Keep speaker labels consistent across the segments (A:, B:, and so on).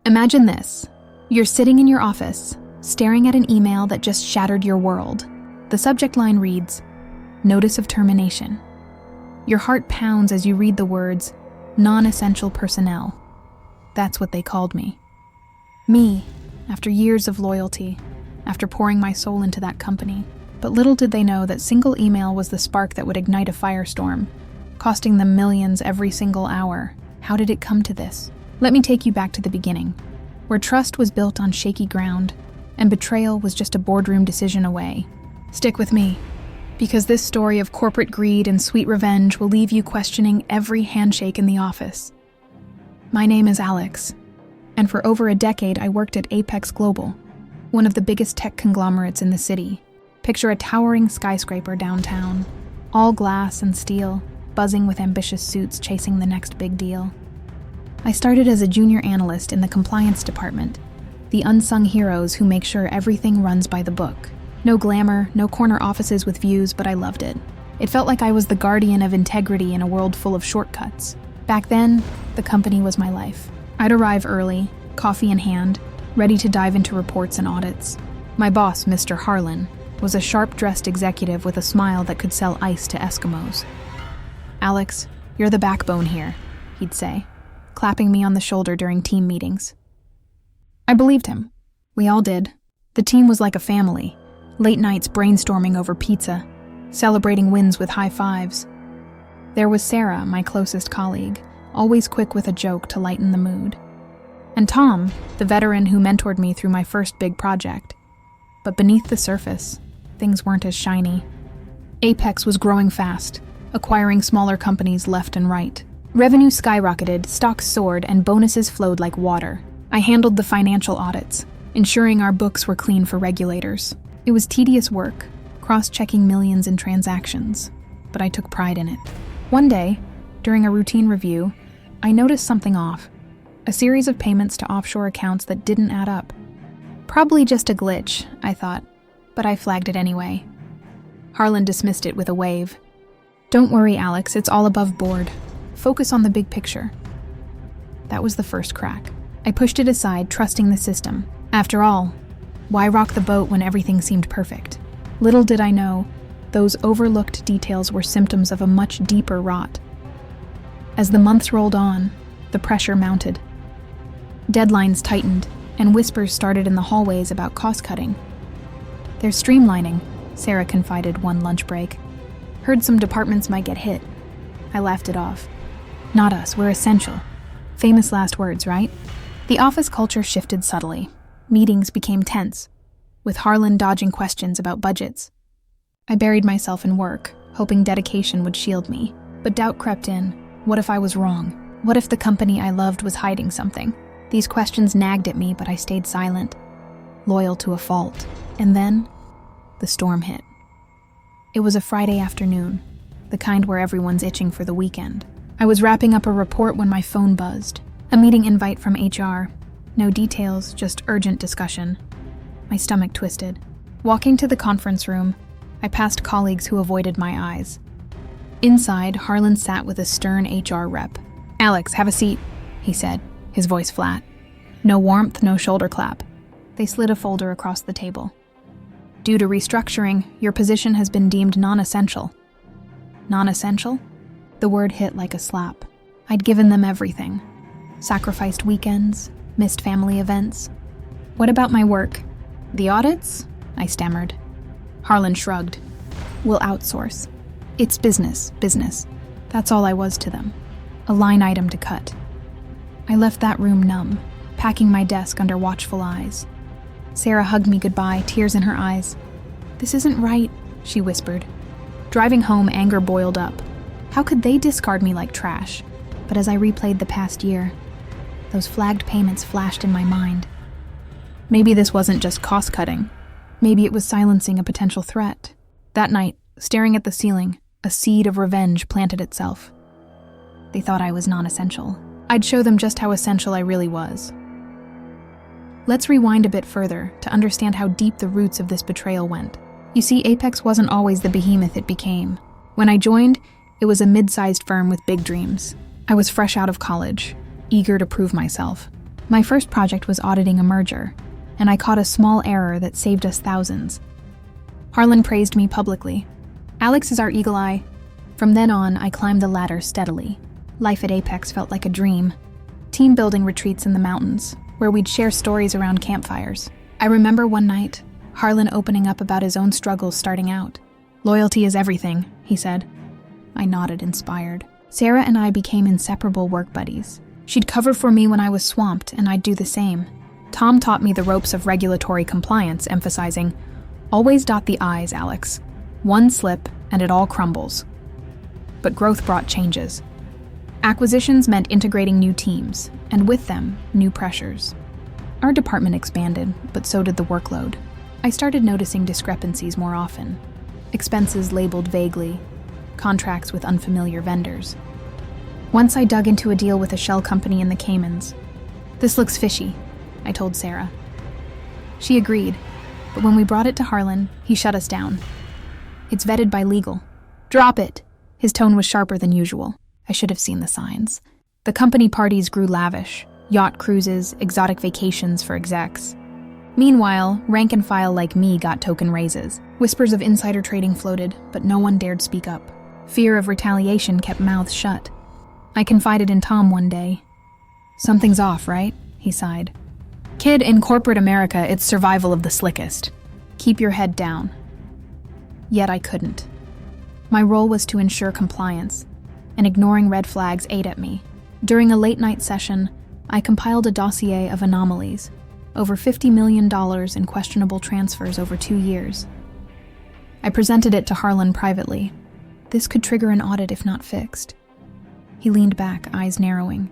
A: Imagine this. You're sitting in your office, staring at an email that just shattered your world. The subject line reads, "Notice of termination." Your heart pounds as you read the words, "non-essential personnel." That's what they called me. Me, after years of loyalty, after pouring my soul into that company. But little did they know that single email was the spark that would ignite a firestorm, costing them millions every single hour. How did it come to this? Let me take you back to the beginning, where trust was built on shaky ground, and betrayal was just a boardroom decision away. Stick with me, because this story of corporate greed and sweet revenge will leave you questioning every handshake in the office. My name is Alex, and for over a decade I worked at Apex Global, one of the biggest tech conglomerates in the city. Picture a towering skyscraper downtown, all glass and steel, buzzing with ambitious suits chasing the next big deal. I started as a junior analyst in the compliance department, the unsung heroes who make sure everything runs by the book. No glamour, no corner offices with views, but I loved it. It felt like I was the guardian of integrity in a world full of shortcuts. Back then, the company was my life. I'd arrive early, coffee in hand, ready to dive into reports and audits. My boss, Mr. Harlan, was a sharp-dressed executive with a smile that could sell ice to Eskimos. "Alex, you're the backbone here," he'd say, clapping me on the shoulder during team meetings. I believed him. We all did. The team was like a family, late nights brainstorming over pizza, celebrating wins with high fives. There was Sarah, my closest colleague, always quick with a joke to lighten the mood. And Tom, the veteran who mentored me through my first big project. But beneath the surface, things weren't as shiny. Apex was growing fast, acquiring smaller companies left and right. Revenue skyrocketed, stocks soared, and bonuses flowed like water. I handled the financial audits, ensuring our books were clean for regulators. It was tedious work, cross-checking millions in transactions, but I took pride in it. One day, during a routine review, I noticed something off. A series of payments to offshore accounts that didn't add up. Probably just a glitch, I thought, but I flagged it anyway. Harlan dismissed it with a wave. "Don't worry, Alex, it's all above board. Focus on the big picture." That was the first crack. I pushed it aside, trusting the system. After all, why rock the boat when everything seemed perfect? Little did I know, those overlooked details were symptoms of a much deeper rot. As the months rolled on, the pressure mounted. Deadlines tightened, and whispers started in the hallways about cost-cutting. "They're streamlining," Sarah confided one lunch break. "Heard some departments might get hit." I laughed it off. "Not us, we're essential." Famous last words, right? The office culture shifted subtly. Meetings became tense, with Harlan dodging questions about budgets. I buried myself in work, hoping dedication would shield me. But doubt crept in. What if I was wrong? What if the company I loved was hiding something? These questions nagged at me, but I stayed silent, loyal to a fault. And then, the storm hit. It was a Friday afternoon, the kind where everyone's itching for the weekend. I was wrapping up a report when my phone buzzed. A meeting invite from HR. No details, just urgent discussion. My stomach twisted. Walking to the conference room, I passed colleagues who avoided my eyes. Inside, Harlan sat with a stern HR rep. "Alex, have a seat," he said, his voice flat. No warmth, no shoulder clap. They slid a folder across the table. "Due to restructuring, your position has been deemed non-essential." Non-essential? The word hit like a slap. I'd given them everything. Sacrificed weekends, missed family events. "What about my work?" "The audits?" I stammered. Harlan shrugged. "We'll outsource. It's business. That's all I was to them. A line item to cut." I left that room numb, packing my desk under watchful eyes. Sarah hugged me goodbye, tears in her eyes. "This isn't right," she whispered. Driving home, anger boiled up. How could they discard me like trash? But as I replayed the past year, those flagged payments flashed in my mind. Maybe this wasn't just cost-cutting. Maybe it was silencing a potential threat. That night, staring at the ceiling, a seed of revenge planted itself. They thought I was non-essential. I'd show them just how essential I really was. Let's rewind a bit further to understand how deep the roots of this betrayal went. You see, Apex wasn't always the behemoth it became. When I joined, it was a mid-sized firm with big dreams. I was fresh out of college, eager to prove myself. My first project was auditing a merger, and I caught a small error that saved us thousands. Harlan praised me publicly. Alex is our eagle eye. From then on, I climbed the ladder steadily. Life at Apex felt like a dream. Team building retreats in the mountains, where we'd share stories around campfires. I remember one night, Harlan opening up about his own struggles starting out. "Loyalty is everything," he said. I nodded, inspired. Sarah and I became inseparable work buddies. She'd cover for me when I was swamped, and I'd do the same. Tom taught me the ropes of regulatory compliance, emphasizing, "Always dot the I's, Alex. One slip, and it all crumbles." But growth brought changes. Acquisitions meant integrating new teams, and with them, new pressures. Our department expanded, but so did the workload. I started noticing discrepancies more often. Expenses labeled vaguely, contracts with unfamiliar vendors. Once I dug into a deal with a shell company in the Caymans. "This looks fishy," I told Sarah. She agreed, but when we brought it to Harlan, he shut us down. "It's vetted by legal." "Drop it!" His tone was sharper than usual. I should have seen the signs. The company parties grew lavish, yacht cruises, exotic vacations for execs. Meanwhile, rank and file like me got token raises. Whispers of insider trading floated, but no one dared speak up. Fear of retaliation kept mouths shut. I confided in Tom one day. "Something's off, right?" he sighed. "Kid, in corporate America, it's survival of the slickest. Keep your head down." Yet I couldn't. My role was to ensure compliance, and ignoring red flags ate at me. During a late-night session, I compiled a dossier of anomalies, over $50 million in questionable transfers over 2 years. I presented it to Harlan privately. This could trigger an audit if not fixed. He leaned back, eyes narrowing.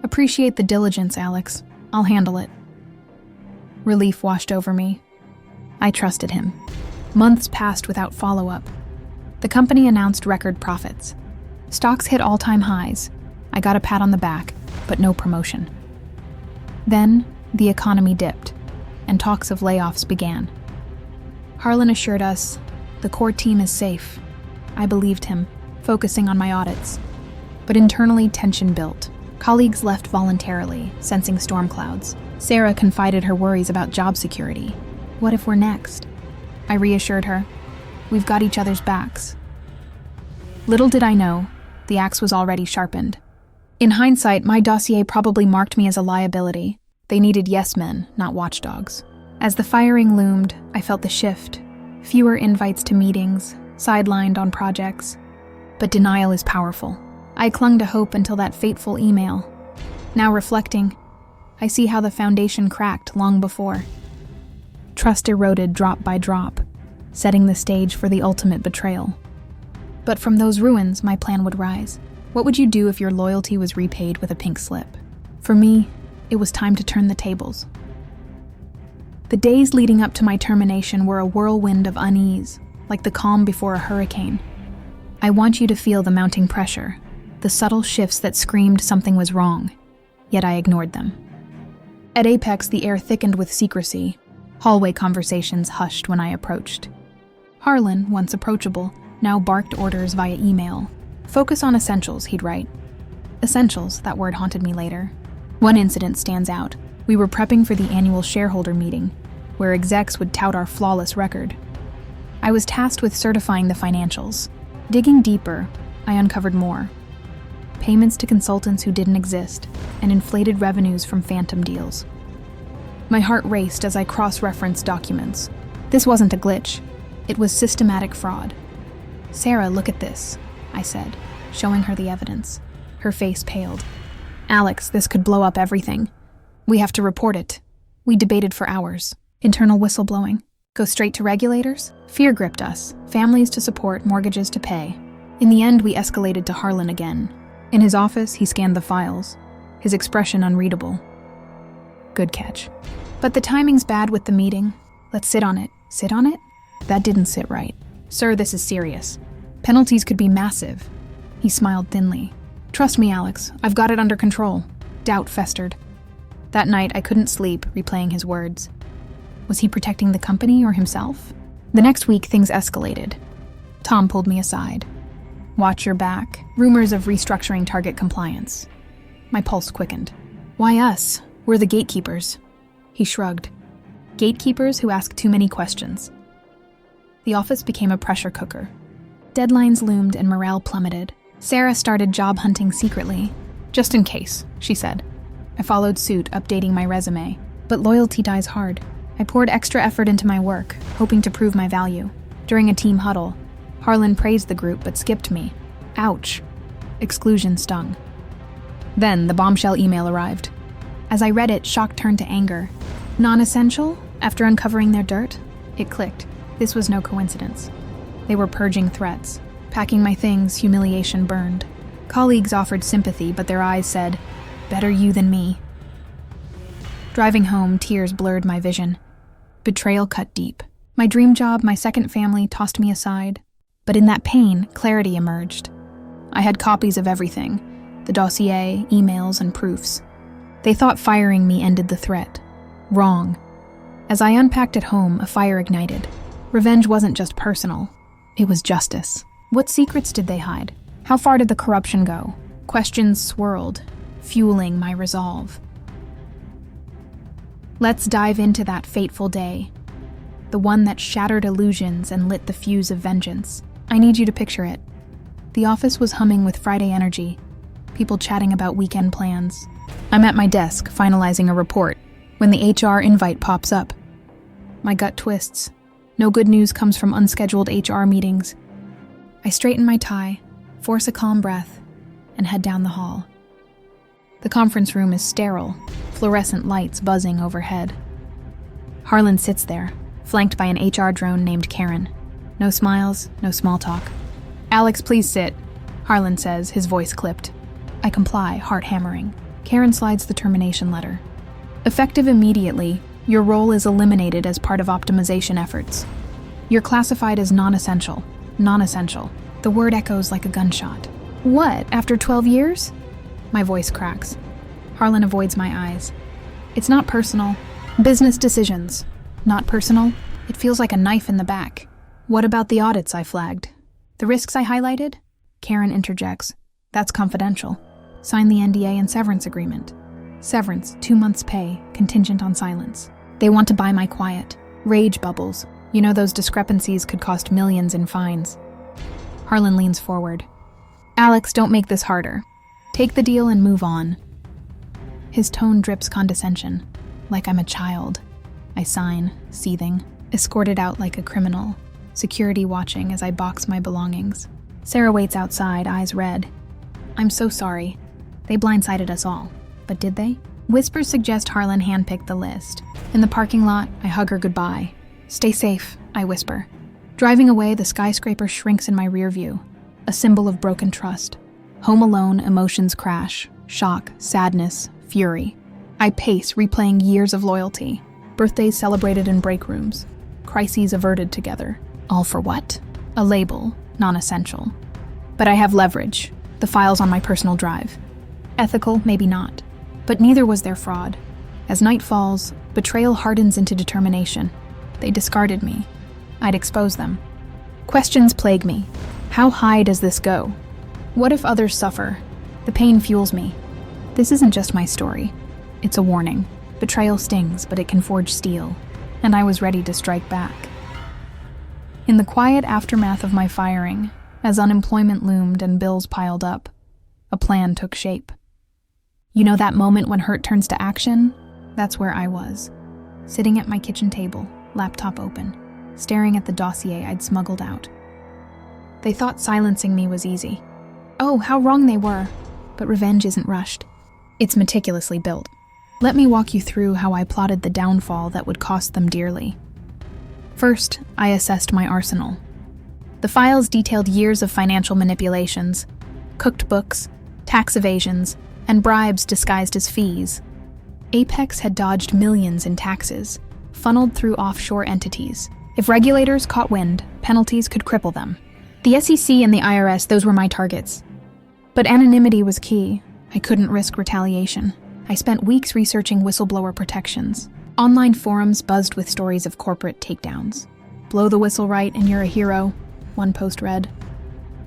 A: "Appreciate the diligence, Alex. I'll handle it." Relief washed over me. I trusted him. Months passed without follow-up. The company announced record profits. Stocks hit all-time highs. I got a pat on the back, but no promotion. Then, the economy dipped, and talks of layoffs began. Harlan assured us, "The core team is safe." I believed him, focusing on my audits. But internally, tension built. Colleagues left voluntarily, sensing storm clouds. Sarah confided her worries about job security. "What if we're next?" I reassured her, "We've got each other's backs." Little did I know, the axe was already sharpened. In hindsight, my dossier probably marked me as a liability. They needed yes men, not watchdogs. As the firing loomed, I felt the shift. Fewer invites to meetings, sidelined on projects. But denial is powerful. I clung to hope until that fateful email. Now reflecting, I see how the foundation cracked long before. Trust eroded drop by drop, setting the stage for the ultimate betrayal. But from those ruins, my plan would rise. What would you do if your loyalty was repaid with a pink slip? For me, it was time to turn the tables. The days leading up to my termination were a whirlwind of unease, like the calm before a hurricane. I want you to feel the mounting pressure, the subtle shifts that screamed something was wrong, yet I ignored them. At Apex, the air thickened with secrecy. Hallway conversations hushed when I approached. Harlan, once approachable, now barked orders via email. "Focus on essentials," he'd write. Essentials, that word haunted me later. One incident stands out. We were prepping for the annual shareholder meeting, where execs would tout our flawless record. I was tasked with certifying the financials. Digging deeper, I uncovered more. Payments to consultants who didn't exist, and inflated revenues from phantom deals. My heart raced as I cross-referenced documents. This wasn't a glitch. It was systematic fraud. "Sarah, look at this," I said, showing her the evidence. Her face paled. "Alex, this could blow up everything. We have to report it." We debated for hours. Internal whistleblowing. Go straight to regulators? Fear gripped us. Families to support, mortgages to pay. In the end, we escalated to Harlan again. In his office, he scanned the files, his expression unreadable. Good catch. "But the timing's bad with the meeting. Let's sit on it." Sit on it? That didn't sit right. "Sir, this is serious. Penalties could be massive." He smiled thinly. "Trust me, Alex. I've got it under control." Doubt festered. That night, I couldn't sleep, replaying his words. Was he protecting the company or himself? The next week, things escalated. Tom pulled me aside. "Watch your back. Rumors of restructuring target compliance." My pulse quickened. "Why us? We're the gatekeepers. He shrugged. Gatekeepers who ask too many questions. The office became a pressure cooker. Deadlines loomed and morale plummeted. Sarah started job hunting secretly. Just in case, she said. I followed suit, updating my resume. But loyalty dies hard. I poured extra effort into my work, hoping to prove my value. During a team huddle, Harlan praised the group but skipped me. Ouch. Exclusion stung. Then the bombshell email arrived. As I read it, shock turned to anger. Non-essential? After uncovering their dirt? It clicked. This was no coincidence. They were purging threats. Packing my things, humiliation burned. Colleagues offered sympathy, but their eyes said, "Better you than me." Driving home, tears blurred my vision. Betrayal cut deep. My dream job, my second family, tossed me aside. But in that pain, clarity emerged. I had copies of everything. The dossier, emails, and proofs. They thought firing me ended the threat. Wrong. As I unpacked at home, a fire ignited. Revenge wasn't just personal. It was justice. What secrets did they hide? How far did the corruption go? Questions swirled, fueling my resolve. Let's dive into that fateful day. The one that shattered illusions and lit the fuse of vengeance. I need you to picture it. The office was humming with Friday energy, people chatting about weekend plans. I'm at my desk, finalizing a report, when the HR invite pops up. My gut twists. No good news comes from unscheduled HR meetings. I straighten my tie, force a calm breath, and head down the hall. The conference room is sterile, fluorescent lights buzzing overhead. Harlan sits there, flanked by an HR drone named Karen. No smiles, no small talk. "Alex, please sit," Harlan says, his voice clipped. I comply, heart hammering. Karen slides the termination letter. Effective immediately, your role is eliminated as part of optimization efforts. You're classified as non-essential. Non-essential. The word echoes like a gunshot. What, after 12 years? My voice cracks. Harlan avoids my eyes. It's not personal. Business decisions. Not personal. It feels like a knife in the back. What about the audits I flagged? The risks I highlighted? Karen interjects. That's confidential. Sign the NDA and severance agreement. Severance, 2 months' pay, contingent on silence. They want to buy my quiet. Rage bubbles. You know those discrepancies could cost millions in fines. Harlan leans forward. Alex, don't make this harder. Take the deal and move on. His tone drips condescension, like I'm a child. I sign, seething, escorted out like a criminal, security watching as I box my belongings. Sarah waits outside, eyes red. I'm so sorry. They blindsided us all. But did they? Whispers suggest Harlan handpicked the list. In the parking lot, I hug her goodbye. Stay safe, I whisper. Driving away, the skyscraper shrinks in my rear view, a symbol of broken trust. Home alone, emotions crash. Shock, sadness, fury. I pace, replaying years of loyalty. Birthdays celebrated in break rooms. Crises averted together. All for what? A label, non-essential. But I have leverage. The files on my personal drive. Ethical, maybe not. But neither was their fraud. As night falls, betrayal hardens into determination. They discarded me. I'd expose them. Questions plague me. How high does this go? What if others suffer? The pain fuels me. This isn't just my story. It's a warning. Betrayal stings, but it can forge steel. And I was ready to strike back. In the quiet aftermath of my firing, as unemployment loomed and bills piled up, a plan took shape. You know that moment when hurt turns to action? That's where I was. Sitting at my kitchen table, laptop open, staring at the dossier I'd smuggled out. They thought silencing me was easy. Oh, how wrong they were. But revenge isn't rushed. It's meticulously built. Let me walk you through how I plotted the downfall that would cost them dearly. First, I assessed my arsenal. The files detailed years of financial manipulations, cooked books, tax evasions, and bribes disguised as fees. Apex had dodged millions in taxes, funneled through offshore entities. If regulators caught wind, penalties could cripple them. The SEC and the IRS, those were my targets. But anonymity was key. I couldn't risk retaliation. I spent weeks researching whistleblower protections. Online forums buzzed with stories of corporate takedowns. Blow the whistle right and you're a hero, one post read.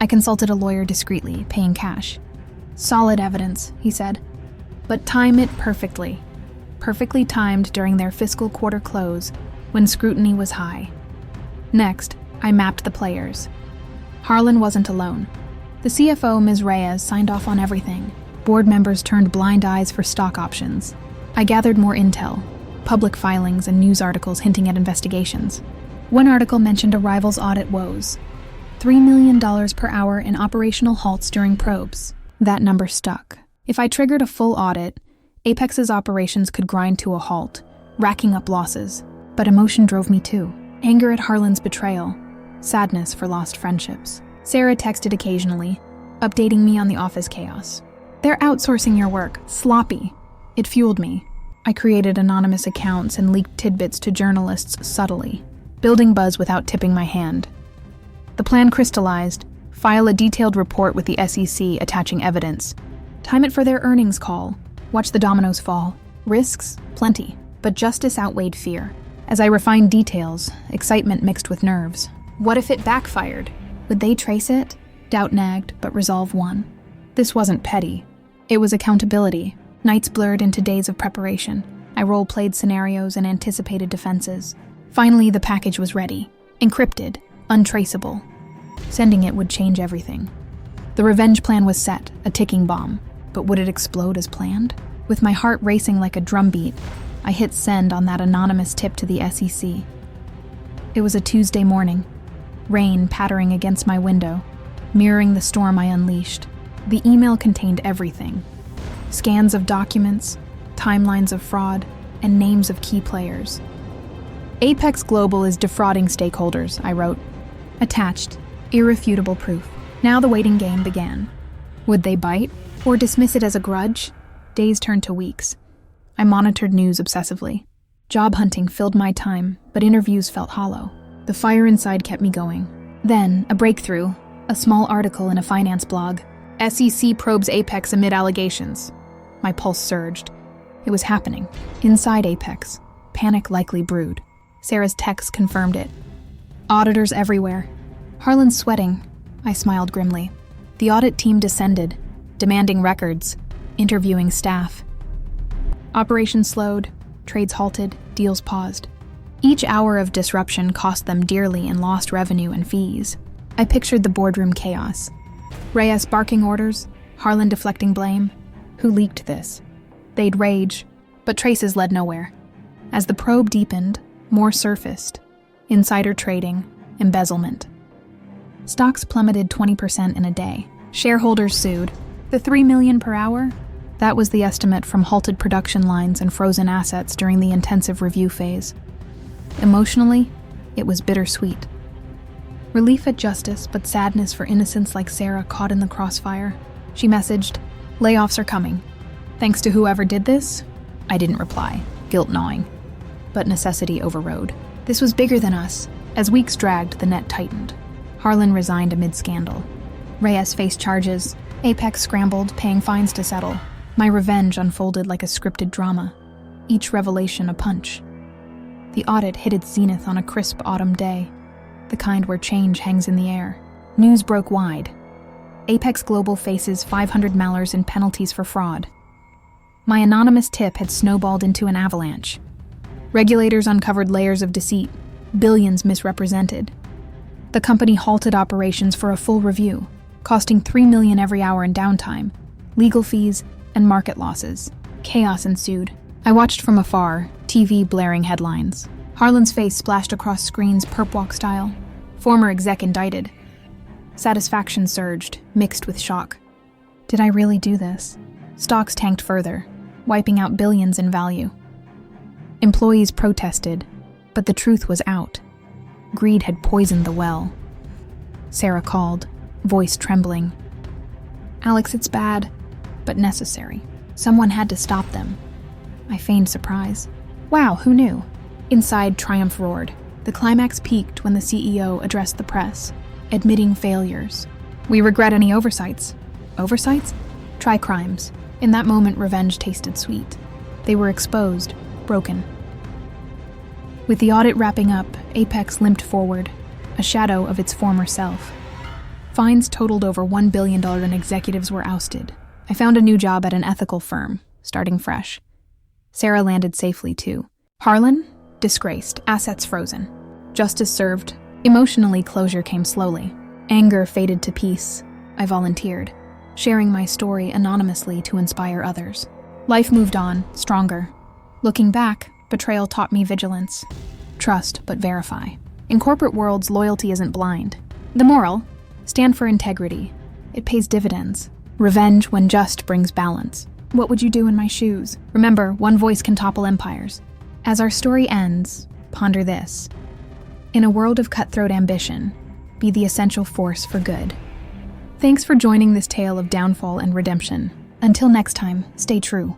A: I consulted a lawyer discreetly, paying cash. Solid evidence, he said. But time it perfectly. perfectly timed during their fiscal quarter close when scrutiny was high. Next, I mapped the players. Harlan wasn't alone. The CFO, Ms. Reyes, signed off on everything. Board members turned blind eyes for stock options. I gathered more intel, public filings and news articles hinting at investigations. One article mentioned a rival's audit woes. $3 million per hour in operational halts during probes. That number stuck. If I triggered a full audit, Apex's operations could grind to a halt, racking up losses. But emotion drove me too. Anger at Harlan's betrayal, sadness for lost friendships. Sarah texted occasionally, updating me on the office chaos. "They're outsourcing your work. Sloppy." It fueled me. I created anonymous accounts and leaked tidbits to journalists subtly, building buzz without tipping my hand. The plan crystallized: file a detailed report with the SEC attaching evidence. Time it for their earnings call. Watch the dominoes fall. Risks? Plenty. But justice outweighed fear. As I refined details, excitement mixed with nerves. What if it backfired? Would they trace it? Doubt nagged, but resolve won. This wasn't petty. It was accountability. Nights blurred into days of preparation. I role-played scenarios and anticipated defenses. Finally, the package was ready. Encrypted. Untraceable. Sending it would change everything. The revenge plan was set, a ticking bomb. But would it explode as planned? With my heart racing like a drumbeat, I hit send on that anonymous tip to the SEC. It was a Tuesday morning. Rain pattering against my window, mirroring the storm I unleashed. The email contained everything. Scans of documents, timelines of fraud, and names of key players. Apex Global is defrauding stakeholders, I wrote. Attached, irrefutable proof. Now the waiting game began. Would they bite, or dismiss it as a grudge? Days turned to weeks. I monitored news obsessively. Job hunting filled my time, but interviews felt hollow. The fire inside kept me going. Then, a breakthrough, a small article in a finance blog. SEC probes Apex amid allegations. My pulse surged. It was happening. Inside Apex, panic likely brewed. Sarah's text confirmed it. Auditors everywhere. Harlan's sweating. I smiled grimly. The audit team descended, demanding records, interviewing staff. Operations slowed, trades halted, deals paused. Each hour of disruption cost them dearly in lost revenue and fees. I pictured the boardroom chaos. Reyes barking orders, Harlan deflecting blame. Who leaked this? They'd rage, but traces led nowhere. As the probe deepened, more surfaced. Insider trading, embezzlement. Stocks plummeted 20% in a day. Shareholders sued. The $3 million per hour? That was the estimate from halted production lines and frozen assets during the intensive review phase. Emotionally, it was bittersweet. Relief at justice, but sadness for innocents like Sarah caught in the crossfire. She messaged, "Layoffs are coming. Thanks to whoever did this?" I didn't reply, guilt gnawing. But necessity overrode. This was bigger than us. As weeks dragged, the net tightened. Harlan resigned amid scandal. Reyes faced charges. Apex scrambled, paying fines to settle. My revenge unfolded like a scripted drama. Each revelation a punch. The audit hit its zenith on a crisp autumn day, the kind where change hangs in the air. News broke wide. Apex Global faces 500 malers in penalties for fraud. My anonymous tip had snowballed into an avalanche. Regulators uncovered layers of deceit, billions misrepresented. The company halted operations for a full review, costing $3 million every hour in downtime, legal fees, and market losses. Chaos ensued. I watched from afar, TV blaring headlines. Harlan's face splashed across screens perp walk style. Former exec indicted. Satisfaction surged, mixed with shock. Did I really do this? Stocks tanked further, wiping out billions in value. Employees protested, but the truth was out. Greed had poisoned the well. Sarah called, voice trembling. "Alex, it's bad, but necessary. Someone had to stop them." I feigned surprise. "Wow, who knew?" Inside, triumph roared. The climax peaked when the CEO addressed the press, admitting failures. "We regret any oversights." Oversights? Try crimes. In that moment, revenge tasted sweet. They were exposed, broken. With the audit wrapping up, Apex limped forward, a shadow of its former self. Fines totaled over $1 billion and executives were ousted. I found a new job at an ethical firm, starting fresh. Sarah landed safely too. Harlan? Disgraced, assets frozen. Justice served. Emotionally, closure came slowly. Anger faded to peace. I volunteered, sharing my story anonymously to inspire others. Life moved on, stronger. Looking back, betrayal taught me vigilance. Trust, but verify. In corporate worlds, loyalty isn't blind. The moral: stand for integrity. It pays dividends. Revenge, when just, brings balance. What would you do in my shoes? Remember, one voice can topple empires. As our story ends, ponder this. In a world of cutthroat ambition, be the essential force for good. Thanks for joining this tale of downfall and redemption. Until next time, stay true.